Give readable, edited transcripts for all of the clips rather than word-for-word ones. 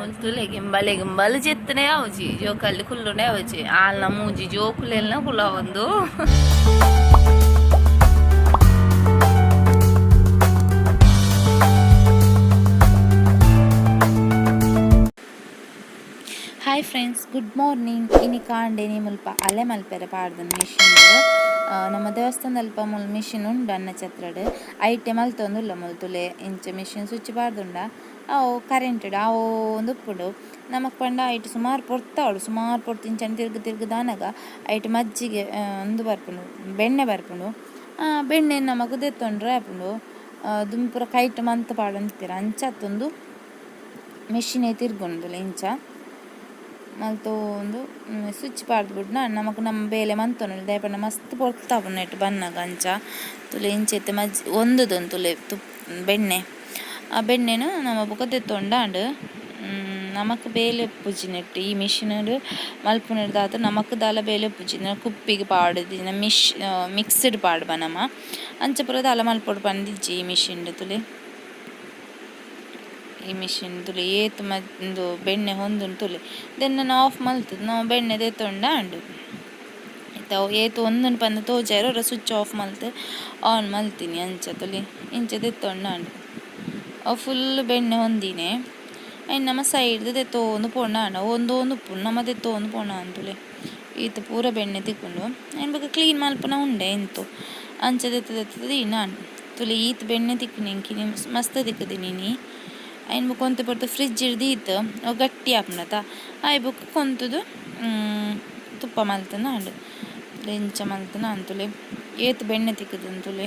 Tulle gimbale gimbal jettne avji jo kalli kullune avji alna muji jo kulelna kula ಒಂದು hi friends, good morning. ಇನಿ ಕಾಂಡೇನಿ ಮುಲ್ಪ ಅಲೆ ಮಲ್ಪೆರೆ ಪಾಡ್ದನ್ machine ನಮ್ಮ ದೇವಸ್ಥಾನದಲ್ಲಿ ಮುಲ್ ಮಿಷಿನ್ ಉಂಡು ಅನ್ನ ಛತ್ರಡ್ ಐಟೆ ಮಲ್ತೊಂದುಲ್ಲ ಮುಲ್ತುಲೆ ಇಂಚ ಮಿಷಿನ್ ಸ್ವಿಚ್ ಪಾಡ್ದುಂಡ ಅವು ಕರೆಂಟೆಡ್ ಅವು ಒಂದು ಉಪ್ಪುಂಡು ನಮಕ್ ಪಂಡ ಐಟ್ ಸುಮಾರು ಪೊರ್ತಾವಡು ಸುಮಾರು ಪೊರ್ತು ಇಂಚನೆ ತಿರ್ಗದಾನಾಗ ಐಟ್ ಮಜ್ಜಿಗೆ ಒಂದು ಬರ್ಪುಂಡು ಬೆಣ್ಣೆ ಬರ್ಪುಂಡು ಬೆಣ್ಣೆ ನಮಕ್ ದೆತ್ತೊಂಡ್ರೆ ಆಪುಂಡು ದುಂಪುರ ಕೈಟ್ ಮಂತ್ ಪಾಡಂತೀರ ಅಂಚತ್ತೊಂದು ಮೆಷಿನೇ ತಿರ್ಗೊಂಡುಲ್ಲ ಇಂಚ ಮಲ್ತು ಒಂದು ಸ್ವಿಚ್ ಪಾಡ್ದ್ಬಿಡ್ನ ನಮಕ್ ನಮ್ಮ ಬೇಲೆ ಮಂತೊಂಡು ದಯಪಂಡ ಮಸ್ತ್ ಪೊರ್ತಾಪುಂಡು ನೆಟ್ಟು ಬನ್ನಾಗ ಅಂಚ ತುಲೆ ಇಂಚೆತ್ತೆ ಒಂದುದೊಂದು ತುಲೆ ಬೆಣ್ಣೆ ಆ ಬೆಣ್ಣೆನ ನಮ್ಮ ಬುಕ್ಕ ತೆತ್ತೊಂಡಾಂಡು ನಮಕ್ ಬೇಲೆ ಉಪ್ಪುಜಿ ಈ ಮಿಷಿನ್ ಮಲ್ಪುನಿಡ್ದಾತ ನಮಕ್ ದಾಲ ಬೇಲೆ ಉಪ್ಪುಜಿ ಕುಪ್ಪಿಗೆ ಪಾಡುದಿನ ಮಿಕ್ಸ್ಡ್ ಪಾಡು ಬನಮ ಅಂಚ ಪುರ ದಾಲ ಮಲ್ಪೊಡು ಬಂದಿಜ್ಜಿ ಈ ಮಿಷಿನ್ ತುಲೆ ಈ ಮಿಷಿನ್ ತುಲೆ ಏತು ಒಂದು ಬೆಣ್ಣೆ ಹೊಂದುಂಡು ತುಲೆ ದೆನ್ನ ಆಫ್ ಮಲ್ತದ ನಾವು ಬೆಣ್ಣೆ ತೆತ್ತೊಂಡಾಂಡು ಆಯ್ತಾ ಏತು ಒಂದನ್ನು ಬಂದು ತೋಜಾರ ಸ್ವಿಚ್ ಆಫ್ ಮಲ್ತು ಆನ್ ಮಲ್ತೀನಿ ಅಂಚ ತುಲೆ ಇಂಚ ತೆತ್ತೊಂಡಾಂಡು ಅವು ಫುಲ್ ಬೆಣ್ಣೆ ಹೊಂದಿನೇ ಆಯ್ತು ನಮ್ಮ ಸೈಡ್ದು ತೆತ್ತೋಂದು ಪೋಂಡ ಒಂದು ಉಪ್ಪು ನಮ್ಮ ತೆತ್ತೋಂದು ಪೋಣ ಅಂತುಲೆ ಈತ ಪೂರ ಬೆಣ್ಣೆ ತಿಕ್ಕೊಂಡು ಏನು ಬೇಕು ಕ್ಲೀನ್ ಮಲ್ಪನ ಉಂಡೆ ಎಂತು ಅಂಚ ತೆತ್ತದ ನಾನು ತುಲೆ ಈತ ಬೆಣ್ಣೆ ತಿಕ್ಕನಿಂಕಿ ಮಸ್ತ್ ತಿಕ್ಕದೀನಿ ನೀ ಐನ್ ಬುಕ್ ಕೊಂತ ಪಡ್ತು ಫ್ರಿಜ್ ಇಡ್ದೀತು ಅವು ಗಟ್ಟಿ ಆಪ್ನತ ಆಯ್ ಬುಕ್ ಕೊಂತದು ತುಪ್ಪ ಮಲ್ತನ ಅಂಡು ಇಂಚ ಮಲ್ತನ ಅಂತುಲೆ ಏತು ಬೆಣ್ಣೆ ತಿಕ್ಕದಂತುಲೆ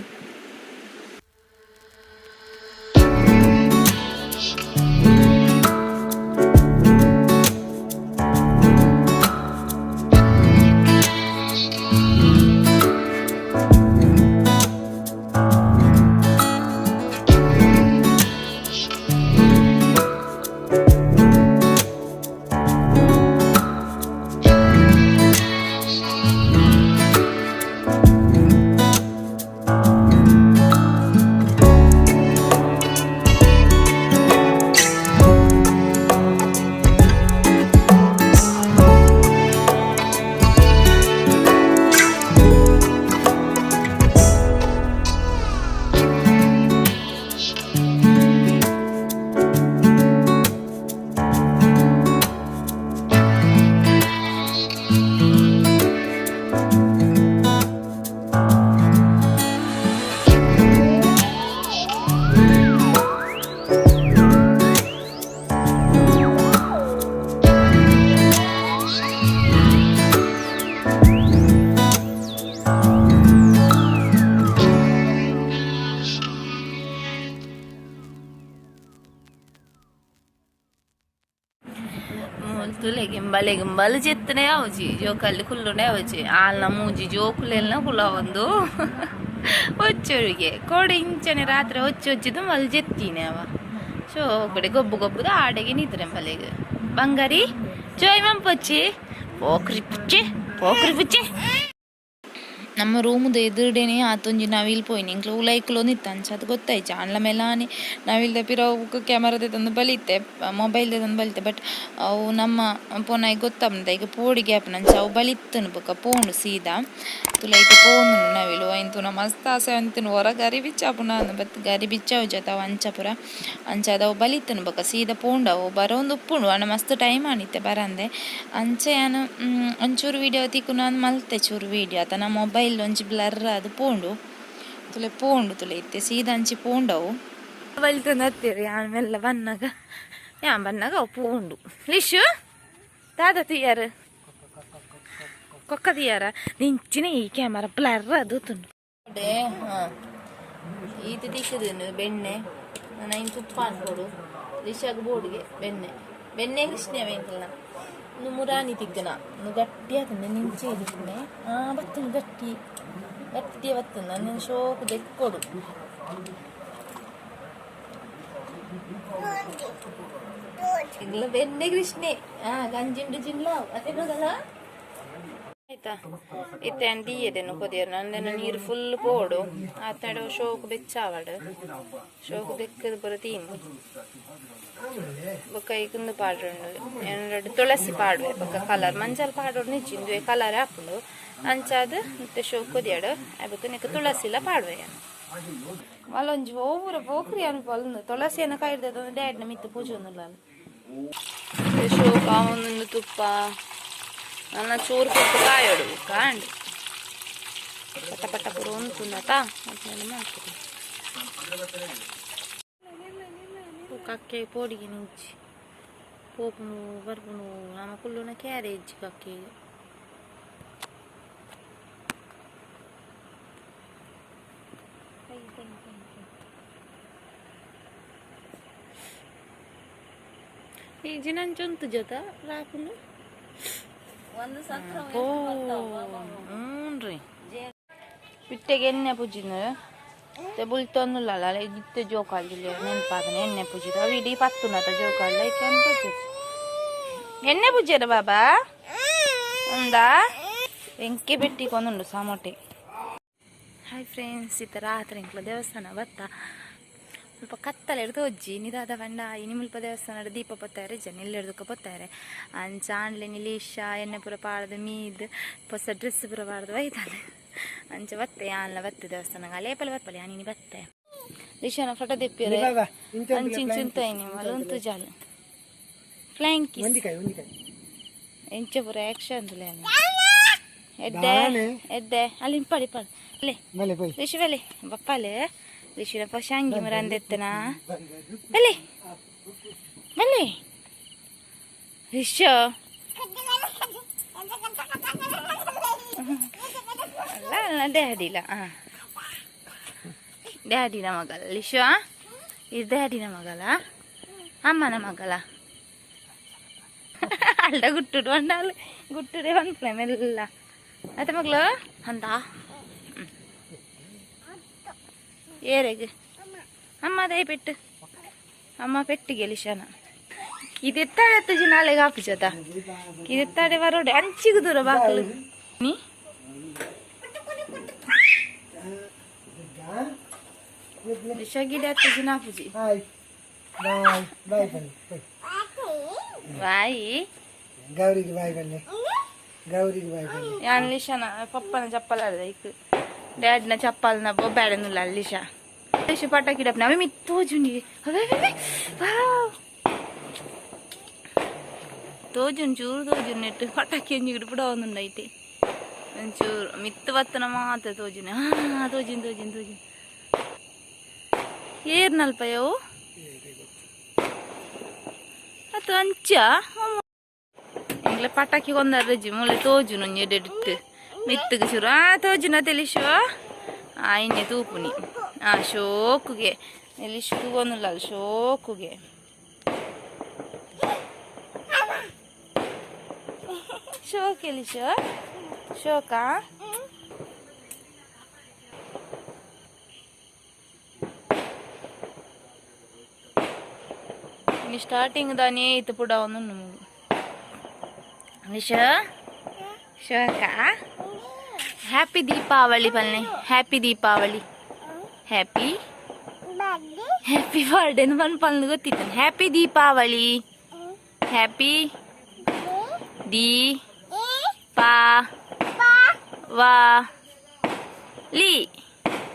तुले गिंबले गिंबल जेत्तने आवजी जो कल्ली कुल्लुने आवजी आलना मूजी जो कुलेलना कुला ಒಂದು ಒಚ್ಚೊರಿಗೆ ಕೋಡಿ ಇಂಚನೆ ರಾತ್ರಿ ಒಚ್ಚೊಚ್ಚಿದು ಮಲ್ ಜೆತ್ತೀನಿ ಅವ ಶೋ ಕಡೆ ಗೊಬ್ಬು ಗೊಬ್ಬುದ ಆಡೆಗೆ ನಿದ್ರೆ ಮಲೆಗೆ ಬಂಗಾರಿ ಜೋಯ್ ಮಂಪಚ್ಚಿ ಪೋಕ್ರಿ ಪುಚ್ಚಿ ನಮ್ಮ ರೂಮದ ಎದುರುಡೇನೆ ಆತೊಂಜಿ ನವಿಲ್ ಪೋಯ್ನಿ ಇಂಕ್ಲ ಉಲೈಕ್ಲೋ ನಿತ್ತಂಚ ಅದು ಗೊತ್ತಾಯ್ತು ಆನ್ಲ ಮೇಲಾನಿ ನವಿಲ್ದ ಪಿರವು ಕ್ಯಾಮರಾದ ತಂದು ಬಲಿತೆ ಮೊಬೈಲ್ದ ತಂದು ಬಲಿತೆ ಬಟ್ ಅವು ನಮ್ಮ ಪೋನಾಗಿ ಗೊತ್ತಾಗ್ತದ ಈಗ ಪೋಡಿ ಗ್ಯಾಪ್ ನಂಚ ಅವು ಬಲಿತ್ತನು ಬೊಕ್ಕ ಪೋಂಡು ಸೀದಾ ತುಲೈತೆ ಪೋಂದು ನವಿಲು ಆಯ್ತು ನಮ್ಮ ಮಸ್ತ್ ಆಸೆ ಅಂತನು ಹೊರ ಗರಿ ಬಿಚ್ಚಾಪುನ ಬತ್ ಗರಿ ಬಿಚ್ಚಾವು ಜತಾವ ಅಂಚಪುರ ಅಂಚ ಅದವು ಬಲಿತ್ತನು ಬೊಕ್ಕ ಸೀದಾ ಪೋಂಡವು ಬರೋಂದು ಉಪ್ಪುಂಡು ಅಣ್ಣ ಮಸ್ತ್ ಟೈಮ್ ಆನಿತ್ತೆ ಬರಂದೆ ಅಂಚೆ ನಾನು ಒಂಚೂರು ವೀಡಿಯೋ ತಿಕ್ಕು ನಾನು ಮಲ್ತೆ ಚೂರು ವೀಡಿಯೋ ಆತ ನಮ್ಮ ಮೊಬೈಲ್ ಒಂಚಿ ಬ್ಲರ್ ಅದು ಪೋಂಡು ತುಲೆ ಇತ್ತೆ ಸೀದಾ ಅಂಚಿ ಪೋಂಡವು ಬಲಿತಂದು ಹತ್ತಿರಿ ಆಮೇಲೆ ಬನ್ನಾಗ ಅವು ಪೋಂಡು ಲಿಶು ದಾದ ತೀಯಾರ ಕೊಕ್ಕ ತೀಯಾರ ನಿಂಚಿನ ಈ ಕ್ಯಾಮರಾ ಬ್ಲರ್ ಅದು ತುಂಡು ಈತ ತಿಕ್ಕದೇನು ಬೆಣ್ಣೆ ನಾನು ತುಪ್ಪ ಅನ್ಕೊಡು ಲಿಶಾಗ ಬೋರ್ಡ್ಗೆ ಬೆಣ್ಣೆ ಕೃಷ್ಣವೇಂತಲ್ಲ ಇನ್ನು ಮುರಾನಿ ತಿಕ್ಕನ ಇನ್ನು ಗಟ್ಟಿ ಆತಂದೆ ನಿಂಚೆ ತಿಕ್ಕನೆ ಬರ್ತನೆ ಗಟ್ಟಿ ಬರ್ತದೆ ನನ್ನ ಶೋಕು ಬೆಕ್ಕೊಡು ಇಲ್ಲ ಬೆಣ್ಣೆ ಕೃಷ್ಣೆ ಗಂಜಿಂಡು ಜಿನ್ಲ ಅದೇನೋದಲ್ಲ ಆಯ್ತಾ ಇತ್ತೆ ಅಂಟಿ ಇದನ್ನು ಕೊದಿಯರು ನಂದೇನು ನೀರು ಫುಲ್ ಪೋಡು ಆತಡು ಶೋಕು ಬೆಚ್ಚಾವಡು ಶೋಕು ಬೆಕ್ಕದು ಬರೋ ತೀನಿ ಬೊಕ್ಕ ಇಕುಂದು ಪಾಡುಂಡು ಎರಡು ತುಳಸಿ ಪಾಡುವೆ ಬೊಕ್ಕ ಕಲರ್ ಮಂಜಲ್ ಪಾಡೋಡು ನಿಜ್ಜಿಂದು ಕಲರ್ ಹಾಕೊಂಡು ಅಂಚಾದ ಮತ್ತೆ ಶೋಕುದಿಯಾಡು ಬೊಕ್ಕ ನಿಕ್ಕ ತುಳಸಿಲ ಪಾಡುವೆ ಮಲ್ಲೊಂಜಿ ಓವರ ಪೋಕ್ರಿ ಅನ್ಪಲ್ಲು ತುಳಸಿಯನ್ನು ಕಾಯ್ದದ ಡ್ಯಾಡ್ನ ಮಿತ್ತು ಪೂಜೆ ಒಂದಿಲ್ಲ ಶೋಕ ಒಂದೊಂದು ತುಪ್ಪ ನನ್ನ ಚೂರು ಕೊಟ್ಟು ಕಾಯೋಡು ಕಾಂಡು ಪಟ ಪಟ ಪುರ ಉಂಟುಂದತ ಮತ್ತೆ ಮಾಡ್ತೀನಿ ಕಕ್ಕೆ ಪೋಡಿಗೆ ನಿಂಚಿ ಪೋಪುನು ಬರ್ಪುನು ನಮ್ಮ ಕುಲ್ಲುನ ಕ್ಯಾರೇಜ್ ಕಕ್ಕೆ ಈ ಜಿನಂಚೊಂತು ಜೊತೆ ರಾಪುನು ಒಂದು ಸಕ್ರ ಹ್ಞೂ ಪಿಟ್ಟೆಗೆ ಎಣ್ಣೆ ಪೂಜಿನ ಬುಲ್ತೊಂದುಲ್ಲ ಇತ್ತೆ ಜೋಕಾಲಿಲ್ಲ ನೆನಪಾದನೆ ಎಣ್ಣೆ ಪೂಜಿದ ಅವು ಇಡೀ ಪತ್ತುನತ ಜೋಕಾಲ ಎಣ್ಣೆ ಪೂಜೆರ ಬಾಬಾ ఉందా ಎಂಕೆ ಬೆಟ್ಟಿಕೊಂದುಂಡು ಸಾಮೋಟೆ. ಹಾಯ್ ಫ್ರೆಂಡ್ಸ್, ಈ ಥರ ರಾತ್ರಿ ಇಂಕ್ಲ ದೇವಸ್ಥಾನ ಬತ್ತ ಸ್ವಲ್ಪ ಕತ್ತಲೆ ಹಿಡ್ದು ಒಜ್ಜಿ ನಿದಾದ ಬಂಡ ಇನಿ ಮುಲ್ಪ ದೇವಸ್ಥಾನ ದೀಪ ಪೊತ್ತಾರೆ ಜನ ಎಲ್ಲೆಡ್ದಕ್ಕ ಪೊತ್ತಾರೆ ಅಂಚ ಆಂಡ್ಲೆ ನಿಲೀಶ ಎಣ್ಣೆ ಪುರ ಪಾಡ್ದು ಮೀದ್ ಹೊಸ ಡ್ರೆಸ್ ಪುರ ಪಾಡ್ದು ಒಯ್ತಾನೆ ಅಂಚ ಬತ್ತೆ ಆನ್ಲ ಬತ್ತೆ ದೇವಸ್ಥಾನಗ ಲೇಪಲ್ ಬತ್ತಲೆ ಆನಿ ಬತ್ತೆ ಲಿಶಾನ ಫೋಟೋ ತೆಪ್ಪಿರೆ ಅಂಚಿಂಚುಂತಾಯಿನಿ ಮಲುಂತು ಜಾಲು ಫ್ಲೈಂಗ್ ಕಿಸ್ ಎಂಚ ಪುರ ಆಕ್ಷನ್ ಎದ್ದೆ ಎದ್ದೆ ಅಲ್ಲಿ ಪಡಿ ಪಡಿ ಅಲ್ಲೇ ರಿಷಿ ಬಲೆ ಬಪ್ಪಲೆ ರಿಷಿನ ಪಶಾಂಗಿ ಮರ ಅಂದೆತ್ತನ ಬಲೆ ಬಲೆ ರಿಷ ಅಲ್ಲ ಅಲ್ಲ ಡ್ಯಾಡಿಲ ಡ್ಯಾಡಿನ ಮಗಲ ಲಿಶ ಇದು ಡ್ಯಾಡಿನ ಮಗಲ ಅಮ್ಮನ ಮಗಲ ಅಲ್ಲ ಗುಟ್ಟುಡು ಅಂಡಾಲ ಗುಟ್ಟುಡೆ ಬಂದ್ಲೆ ಮೆಲ್ಲ ಆಯ್ತ ಮಗ್ಳು ಅಂತ ಏರೆಗೆ ಅಮ್ಮ ದಯ ಪೆಟ್ಟು ಅಮ್ಮ ಪೆಟ್ಟಿಗೆ ಲಿಶಾನ ಇದೆತ್ತಾಡೆ ತುಜಿ ನಾಳೆಗೆ ಹಾಪಿಸದ ಇದೆತ್ತಾಡೆ ಬರೋಡೆ ಅಂಚಿಗೆ ದೂರ ಬಾಕಲು ನೀ ಲಿಶಾ ಗಿಡ ತುಜಿ ನಾಪುಜಿ ಬಾಯಿ ಗೌರಿಗೆ ಬಾಯಿ ಬನ್ನಿ ಗೌರಿಗೆ ಬಾಯಿ ಬನ್ನಿ ಯಾನ್ ಲಿಶಾನ ಪಪ್ಪನ ಚಪ್ಪಲ್ ಆಡ್ದೆ ಇಕ್ ಡ್ಯಾಡ್ನ ಚಪ್ಪಲ್ನ ಬೊಬ್ಬ್ಯಾಡನುಲ್ಲ ಲಿಶಾ ಲಿಶಾ ಪಟಾಕಿ ಡಪ್ನ ಅವೆ ಮಿತ್ತೋಜುಂಡಿ ತೋಜುನ್ ಚೂರು ತೋಜುನ್ ನೆಟ್ಟು ಪಟಾಕಿ ಒಂಜಿಗಿಡು ಪುಡ ಒಂದುಂಡೈತೆ ಒಂಚೂರು ಮಿತ್ತು ಬತ್ತನ ಮಾತ್ರ ತೋಜುನ ತೋಜಿನ್ ತೋಜಿನ್ ತೋಜಿನ್ ಏರ್ನಲ್ಪಯವು ಅದು ಅಂಚ ಇಂಗ್ಲೆ ಪಟಾಕಿ ಒಂದಾರ ರಜ್ಜಿ ಮೂಲೆ ತೋಜುನು ಎಡೆಡಿಟ್ಟು ಮಿತ್ತಗೆ ಚೂರು ತೋಜುನ ತೆಲಿಶುವ ಇನ್ನೆ ತೂಪುನಿ ಶೋಕುಗೆ ಎಲ್ಲಿಶು ತೂವೊಂದುಲ್ಲ ಶೋಕುಗೆ ಶೋಕ್ ಎಲಿಶು ಶೋಕ ಇನ್ನು ಸ್ಟಾರ್ಟಿಂಗ್ ದಾನೇ ಇತ್ತು ಪುಡ ಒಂದು ನಮಗೂ ಲಿಶ ಶೋಕ ಹ್ಯಾಪಿ ದೀಪಾವಳಿ ಬಲ್ಲೆ ಹ್ಯಾಪಿ ದೀಪಾವಳಿ ಹ್ಯಾಪಿ ಹ್ಯಾಪಿ ಬರ್ಡೇನು ಬಂದು ಪಲ್ಲು ಗೊತ್ತಿತ್ತು ಹ್ಯಾಪಿ ದೀಪಾವಳಿ ಹ್ಯಾಪಿ ದಿ ಪಾ ವಾ ಲಿ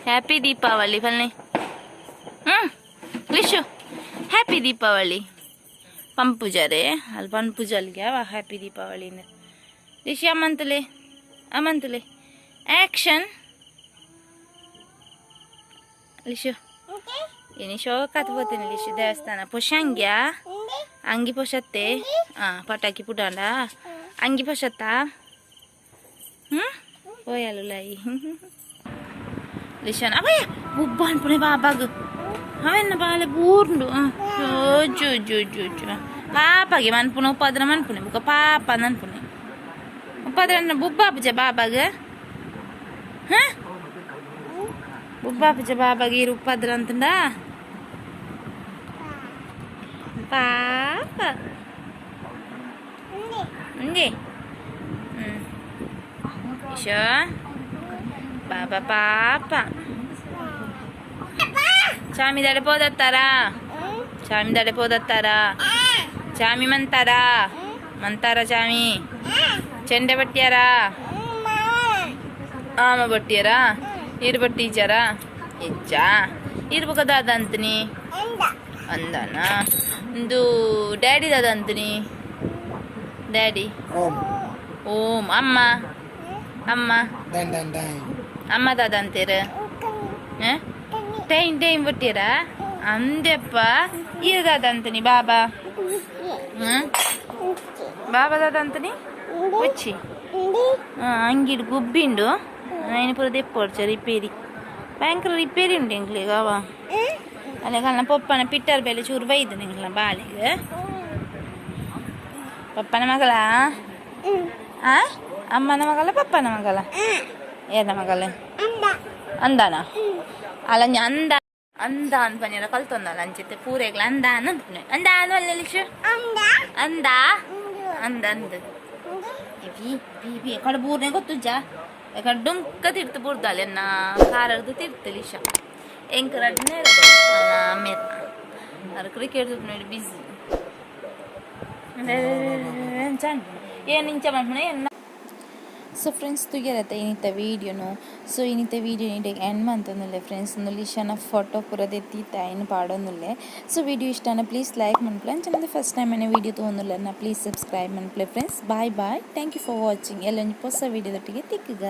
ಹ್ಯಾಪಿ ದೀಪಾವಳಿ ಬಲ್ಲೆ ಲಿಶು ಹ್ಯಾಪಿ ದೀಪಾವಳಿ ಪಂಪೂಜಾರೆ ಅಲ್ಲಿ ಪಂಪೂಜಲ್ಗೆ ಹ್ಯಾಪಿ ದೀಪಾವಳಿನ ಲಿಶಿ ಅಮ್ಮಂತಲೆ ಅಮ್ಮಂತಲೆ ಆಕ್ಷನ್ ಲಿಶು ಇನಿ ಶೋಕಾತ್ ಹೋಗ್ತೇನೆ ಲಿಶು ದೇವಸ್ಥಾನ ಪೊಶಂಗ್ಯ ಅಂಗಿ ಪೊಶತ್ತೆ ಪಟಾಕಿ ಪುಟಾಂಡ ಅಂಗಿ ಪೊಶತ್ತ ಹೋಯಲು ಲೈ ಲಿಶಾನ ಅವಯ್ಯ ಬುಬ್ಬ ಅನ್ಪುಣೆ ಬಾಬಾಗ ಅವೆನ್ನ ಬಾಲೆ ಬೂರ್ಂಡು ಜೋ ಜೋ ಜೋ ಜೋ ಪಾಪಗೆ ಮನ್ಪುಣೆ ಉಪಾದ್ರ ಮನ್ಪುಣೆ ಬುಕ್ಕ ಪಾಪ ನನ್ಪುಣೆ ಉಪಾದ್ರ ಬುಬ್ಬ ಪೂಜೆ ಬಾಬಾಗ ಬುಬ್ಬ ಪೂಜೆ ಬಾಬಾಗ ಇರು ಉಪಾದ್ರ ಅಂತಂದ ಪಾಪ ಹಂಗೆ ಈಶೋ ಬಾಬಾ ಪಾಪ చామిదాడ పోదత్తారా ಚಾಮಿ ದಡೆ ಪೋದತ್ತಾರ ಚಾಮಿ ಮಂತಾರ ಚಾಮಿ ಚೆಂಡೆ ಬಟ್ಟಿಯಾರ ಆಮ ಬಟ್ಟಿಯಾರ ಇರು ಬಟ್ಟೀಚಾರ ಹೆಚ್ಚ ಇರ್ಬೇಕ ದಾದ ಅಂತೀನಿ ಅಂದಾನ ಒಂದು ಡ್ಯಾಡಿ ದಾದ ಅಂತೀನಿ ಡ್ಯಾಡಿ ಓಂ ಅಮ್ಮ ಅಮ್ಮ ಅಮ್ಮ ದಾದ ಅಂತೀರ ಟೈಮ್ ಬಟ್ಟಿಯಾರ ಅಂದೆಪ್ಪ ಇದು ದಾದ ಅಂತೀನಿ ಬಾಬಾ ಬಾಬಾ ದಾದ ಅಂತೀನಿ వచ్చి అంగిడు గుబ్బిండు ఆయన ఇప్పుడు తెప్పొచ్చు రిపేరీ భయంకర రిపేరీ ఉండే ఇంట్లో కావా అలాగే అలా పప్పన పిట్టారు బెల్లి చూరు బైదు ఇంట్లో బాగాలేదు పప్పన మగల అమ్మన మగల పప్పన మగల ఏద మగల అందానా అలా ಅಂದ ಅಂತ ಬಂದಿರ ಕಲ್ತೊಂದಲ್ಲ ಅಂಚಿತ್ತೆ ಪೂರೆಗ್ಲ ಅಂದ ಅಂದ್ನೆ ಅಂದ ಅಲ್ಲ ಲಿಕ್ಷ ಅಂದ ಅಂದ ಅಂದ ಬಿ ಕಡೆ ಬೂರ್ನೆ ಗೊತ್ತುಜ್ಜ ಯಾಕಡೆ ಡುಂಕ ತಿರ್ತು ಬುರ್ದಾಲೆ ನಾ ಕಾರದ್ದು ತಿರ್ತು ಲಿಷ ಎಂಕರ ಮೇರ ಅದು ಕ್ರಿಕೆಟ್ ನೋಡಿ ಬಿಸಿ ಏನು ಇಂಚ ಮಾಡ್ಮನೆ ಸೊ ಫ್ರೆಂಡ್ಸ್ ತುಗಿರತ್ತೆ ಇನ್ನಿತ್ತ ವೀಡಿಯೋನು ಸೊ ಇನ್ನಿತ್ತ ವೀಡಿಯೋ ನೀಡಿ ಎಂಡ್ ಮಂತಂದುಲ್ಲೆ ಫ್ರೆಂಡ್ಸ್ ಲಿಶನ ಫೋಟೋ ಪೂರದ ಎತ್ತಿತ್ತ ಏನು ಪಾಡೋನುಲ್ಲೆ ಸೊ ವೀಡಿಯೋ ಇಷ್ಟನ ಪ್ಲೀಸ್ ಲೈಕ್ ಮನ್ಪ್ಲೆ ಚೆನ್ನಾಗಿ ಫಸ್ಟ್ ಟೈಮ್ ಏನೇ ವೀಡಿಯೋ ತೊಗೊಂಡುಲ್ಲ ಪ್ಲೀಸ್ ಸಬ್ಸ್ಕ್ರೈಬ್ ಮನ್ಪ್ಲೆ friends bye thank you for watching ಎಲ್ಲ ಹೊಸ ವೀಡಿಯೋದೊಟ್ಟಿಗೆ ತಿಕ್ಕಗ